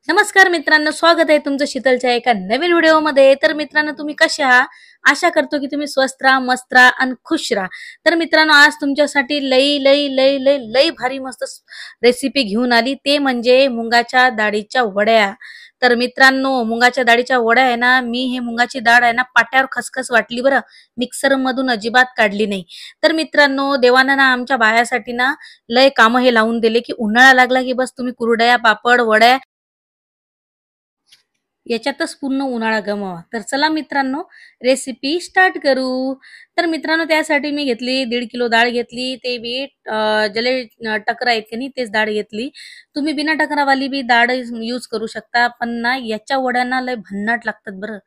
नमस्कार मित्रांनो, स्वागत आहे तुमचं शीतलच्या एका नवीन व्हिडिओमध्ये. तर मित्रांनो, तुम्ही कसे आहात? आशा करतो की तुम्ही स्वस्त राहा, मस्त राहा आणि खुश राहा. तर मित्रांनो, आज तुमच्यासाठी लई लई लई लई लई भारी मस्त रेसिपी घेऊन आली. ते म्हणजे मुंगाच्या डाळीच्या वड्या. तर मित्रांनो, मुंगाच्या डाळीच्या वड्या आहे ना, मी हे मुंगाची डाळ आहे ना पाट्यावर खसखस वाटली बरं, मिक्सर मधून अजिबात काढली नाही. तर मित्रांनो, देवानं ना आमच्या बायासाठी ना लय कामं हे लावून दिले की उन्हाळा लागला की बस तुम्ही कुरडया, पापड, वड्या याच्यातच पूर्ण उन्हाळा गमवा. तर चला मित्रांनो, रेसिपी स्टार्ट करू. तर मित्रांनो, त्यासाठी मी घेतली 1.5 किलो डाळ घेतली. ते बी ज्याला टकर आहेत की नाही तेच डाळ घेतली. तुम्ही बिना टकरावाली बी डाळ यूज करू शकता. पण ना याच्या वड्यांना लय भन्नाट लागतात बरं.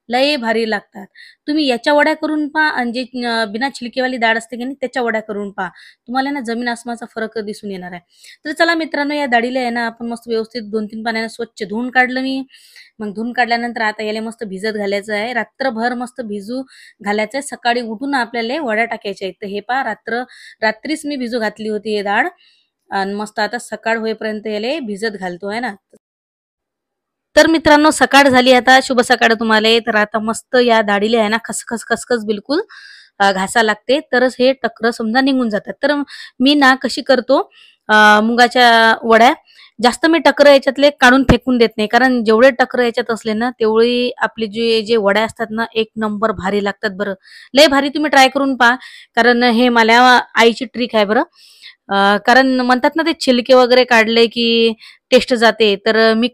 लय भारी लागतात. तुम्ही याच्या वड्या करून पहा आणि जे बिना छिलकेवाली डाळ असते की नाही त्याच्या वड्या करून पहा. तुम्हाला ना जमीन आसमानाचा फरक दिसून येणार आहे. तर चला मित्रांनो, या डाळीला आहे ना आपण मस्त व्यवस्थित 2-3 पाण्याने स्वच्छ धुवून काढलं मी. मग धुवून काढल्यानंतर आता याला मस्त भिजत घालायचं आहे. रात्रभर मस्त भिजू घालायचं आहे. सकाळी उठून आपल्याला वड्या टाकायच्या आहेत. तर हे पहा, रात्रीच मी भिजू घातली होती ही डाळ आणि मस्त आता सकाळ होईपर्यंत याला भिजत घालतो आहे ना. तर मित्रांनो, सकाळ झाली आता. शुभ सकाळ तुम्हाला. तर आता मस्त या डाळीला आहे ना खसखस खसखस बिलकुल घासा लागते, तरच हे टकर समजा निघून जातात. तर मी ना कशी करतो, मुगाच्या वड्या जास्त मी टकर याच्यातले काढून फेकून देत नाही, कारण जेवढे टकर याच्यात असले ना तेवढी आपली जे जे वड्या असतात ना एक नंबर भारी लागतात बरं. लय भारी, तुम्ही ट्राय करून पहा. कारण हे मला आईची ट्रिक आहे बरं. कारण म्हणतात ना ते छिलके वगैरे काढले की टेस्ट जाते, तर मी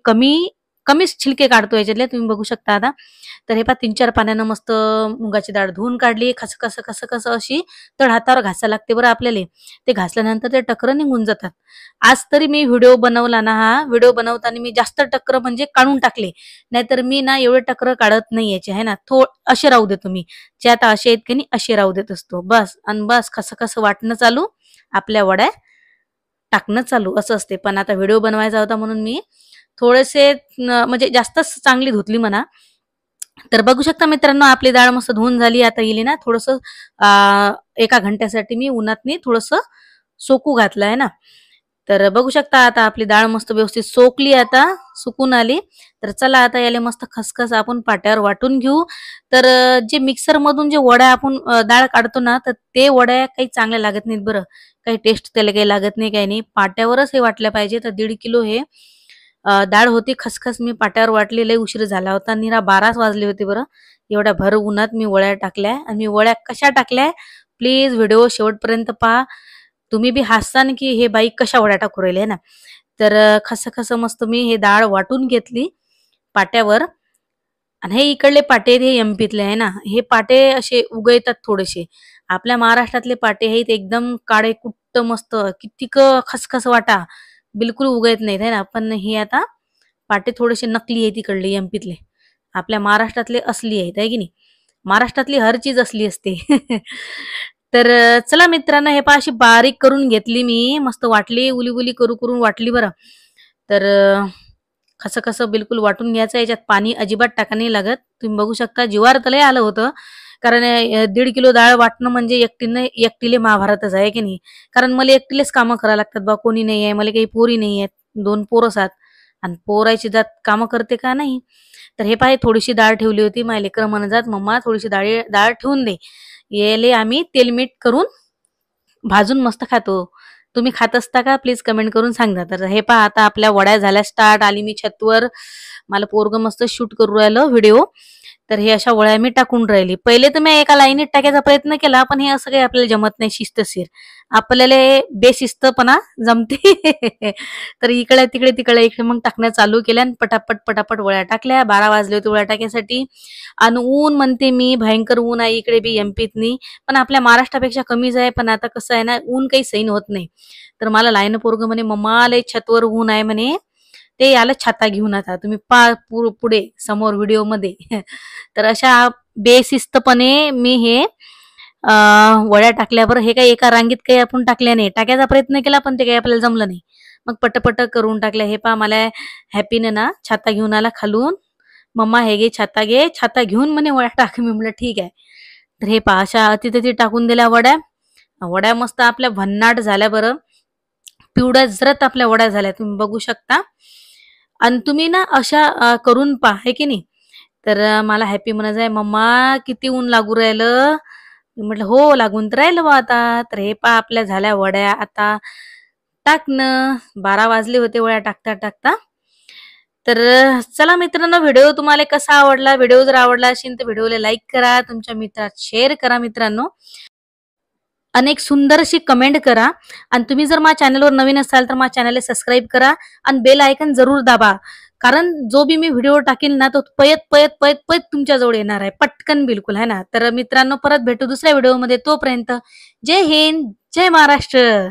कमीच छिलके काढतो याच्यातले. तुम्ही बघू शकता आता. तर हे पहा, 3-4 पाण्यानं मस्त मुगाची डाळ धुवून काढली. खसखस खसखस अशी तर हातावर घासायला लागते बरं आपल्याला. ते घासल्यानंतर ते टकर निघून जातात. आज तरी मी व्हिडिओ बनवला ना, हा व्हिडिओ बनवताना मी जास्त टकर म्हणजे काढून टाकले. नाहीतर मी ना एवढे टकर काढत नाही याचे आहे ना. असे राहू देतो मी. जे आता असे आहेत की नाही असे राहू देत असतो. बस आणि बस खसखस वाटणं चालू, आपल्या वड्या टाकणं चालू असं असते. पण आता व्हिडिओ बनवायचा होता म्हणून मी थोडेसे म्हणजे जास्तच चांगली धुतली म्हणा. तर बघू शकता मित्रांनो, आपली डाळ मस्त धुवून झाली. आता येईल ना थोडंसं एका घंट्यासाठी मी उन्हातनी थोडंसं सोकू घातलं आहे ना. तर बघू शकता आता आपली डाळ मस्त व्यवस्थित सोकली, आता सुकून आली. तर चला आता याला मस्त खसखस आपण पाट्यावर वाटून घेऊ. तर जे मिक्सर मधून जे वड्या आपण डाळ काढतो ना, तर ते वड्या काही चांगल्या लागत नाहीत बरं. काही टेस्ट त्याला काही लागत नाही, काही नाही. पाट्यावरच हे वाटलं पाहिजे. तर 1.5 किलो हे डाळ होती. खसखस मी पाट्यावर वाटली. लय उशीर झाला होता. निरा 12 वाजले होते बरं. एवढ्या भर उन्हात मी वड्या टाकल्या आणि मी वड्या कशा टाकल्या, प्लीज व्हिडिओ शेवटपर्यंत पहा. तुम्ही बी हसाल की हे बाई कशा वड्या टाकू राहिले ना. तर खसखस मस्त मी हे डाळ वाटून घेतली पाट्यावर. आणि हे इकडले पाटे हे एमपीतले आहे ना, हे पाटे असे उगवतात थोडेसे. आपल्या महाराष्ट्रातले पाटे हे एकदम काळे कुट्ट मस्त कितीक खसखस वाटा, बिलकुल उगवत नाहीत आहे ना. पण हे आता पाटे थोडेसे नकली आहेत तिकडले एमपीतले. आपल्या महाराष्ट्रातले असली आहेत आहे की नाही. महाराष्ट्रातली हर चीज असली असते. तर चला मित्रांनो, हे पहा अशी बारीक करून घेतली मी. मस्त वाटली, उली करू करून वाटली बरं. तर खसखस बिलकुल वाटून घ्यायचं. याच्यात पाणी अजिबात टाका नाही लागत. तुम्ही बघू शकता जीवावर तलय आलं होतं. कारण 1.5 किलो डाळ वाटणं म्हणजे एकटीले महाभारतच आहे की नाही. कारण मला एकटीलेच कामं करावं लागतात बा, कोणी नाही आहे. मला काही पोरी नाही आहेत. 2 पोरच आहेत. आणि पोरायची जात कामं करते का नाही. तर हे पहा, थोडीशी डाळ ठेवली होती. माझे लेकरं म्हणत जात, मम्मा थोडीशी डाळ ठेवून दे. याले आम्ही तेल मीठ करून भाजून मस्त खातो. तुम्ही खात असता का? प्लीज कमेंट करून सांगा. तर हे पहा, आता आपल्या वड्या झाल्या स्टार्ट. आली मी छतवर. मला पोरगं मस्त शूट करू राहिलं व्हिडिओ. तर हे अशा वड्या मी टाकून राहिली. पहिले तर मी एका लाईनीत टाकायचा प्रयत्न केला, पण हे असं काही आपल्याला जमत नाही शिस्तशीर. आपल्याला बेशिस्तपणा जमते. तर इकडे तिकडे तिकडे इकडे मग टाकण्या चालू केल्या आणि पटापट पटापट वड्या टाकल्या. 12 वाजले होते वड्या टाकायसाठी. आणि ऊन म्हणते मी, भयंकर ऊन आहे इकडे बी एमपीतनी. पण आपल्या महाराष्ट्रापेक्षा कमीच आहे. पण आता कसं आहे ना, ऊन काही सैन होत नाही. तर मला लाईन पोरग म्हणे, मम्मा लय छतवर ऊन आहे म्हणे, ते याला छाता घेऊन आता तुम्ही पुढे समोर व्हिडिओ मध्ये. तर अशा बेशिस्तपणे मी हे वड्या टाकल्यावर हे काही एका रांगीत काही आपण टाकल्या नाही. टाकायचा प्रयत्न केला पण ते काही आपल्याला जमलं नाही. मग पटपट करून टाकल्या. हे पहा, मला हॅपीने ना छाता घेऊन आला खालून. मम्मा हे घे छाता, घे छाता घेऊन म्हणे वड्या टाक. मी म्हटलं ठीक आहे. तर हे पहा, अशा तिथे टाकून दिल्या वड्या. वड्या मस्त आपल्या भन्नाट झाल्या बरं. पिवळ्या जरत आपल्या वड्या झाल्या, तुम्ही बघू शकता. आणि तुम्ही ना अशा करून पहा आहे की नाही. तर मला हॅपी म्हणायचं आहे, "मम्मा किती ऊन लागू राहिलं?" मी म्हटलं, "हो, लागून तर राहिलं बा आता." तर हे पहा आपल्या झाल्या वड्या आता टाकणं. 12 वाजले होते वड्या टाकता-टाकता. तर चला मित्रांनो, व्हिडिओ तुम्हाला कसा आवडला? व्हिडिओ जर आवडला असेल तर व्हिडिओला लाईक करा, तुमच्या मित्रात शेअर करा मित्रांनो. आणि एक सुंदर अशी कमेंट करा. आणि तुम्ही जर माझ्या चॅनलवर नवीन असाल तर माझ्या चॅनलला सबस्क्राईब करा आणि बेल आयकॉन जरूर दाबा. कारण जो बी मी व्हिडिओ टाकेल ना तो पळत तुमच्याजवळ येणार आहे. पटकन बिलकुल आहे ना. तर मित्रांनो परत भेटू दुसऱ्या व्हिडिओमध्ये. तोपर्यंत जय हिंद, जय महाराष्ट्र.